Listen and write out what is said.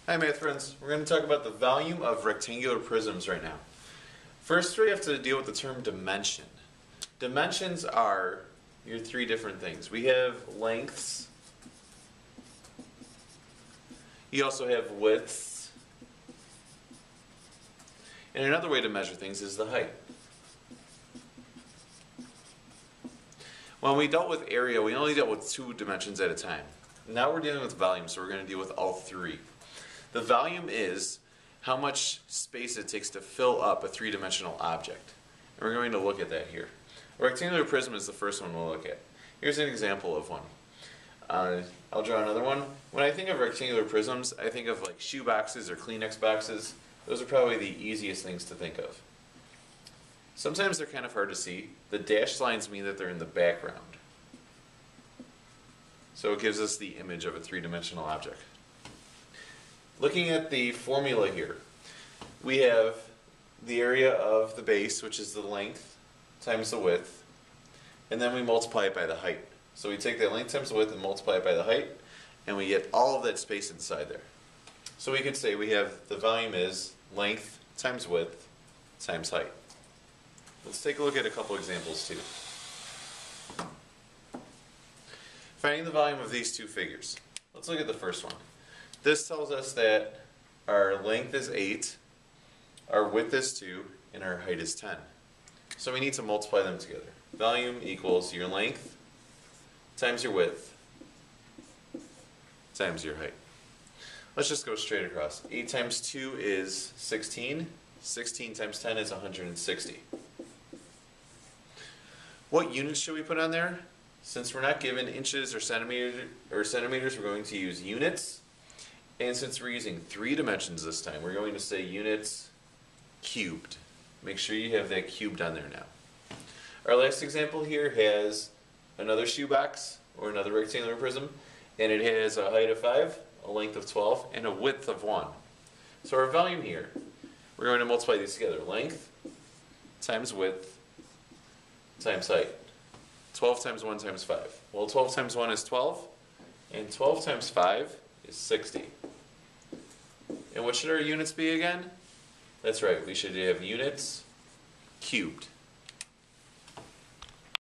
Hi math friends, we're going to talk about the volume of rectangular prisms right now. First we have to deal with the term dimension. Dimensions are your three different things. We have lengths, you also have widths, and another way to measure things is the height. When we dealt with area, we only dealt with two dimensions at a time. Now we're dealing with volume, so we're going to deal with all three. The volume is how much space it takes to fill up a three-dimensional object. And we're going to look at that here. A rectangular prism is the first one we'll look at. Here's an example of one. I'll draw another one. When I think of rectangular prisms, I think of like shoe boxes or Kleenex boxes. Those are probably the easiest things to think of. Sometimes they're kind of hard to see. The dashed lines mean that they're in the background. So it gives us the image of a three-dimensional object. Looking at the formula here, we have the area of the base, which is the length, times the width, and then we multiply it by the height. So we take that length times the width and multiply it by the height, and we get all of that space inside there. So we could say we have the volume is length times width times height. Let's take a look at a couple examples too. Finding the volume of these two figures. Let's look at the first one. This tells us that our length is 8, our width is 2, and our height is 10. So we need to multiply them together. Volume equals your length times your width times your height. Let's just go straight across. 8 times 2 is 16. 16 times 10 is 160. What units should we put on there? Since we're not given inches or centimeters, we're going to use units. And since we're using three dimensions this time, we're going to say units cubed. Make sure you have that cubed on there now. Our last example here has another shoebox or another rectangular prism, and it has a height of 5, a length of 12, and a width of 1. So our volume here, we're going to multiply these together. Length times width times height. 12 times 1 times 5. Well, 12 times 1 is 12, and 12 times 5 is 60. And what should our units be again? That's right, we should have units cubed.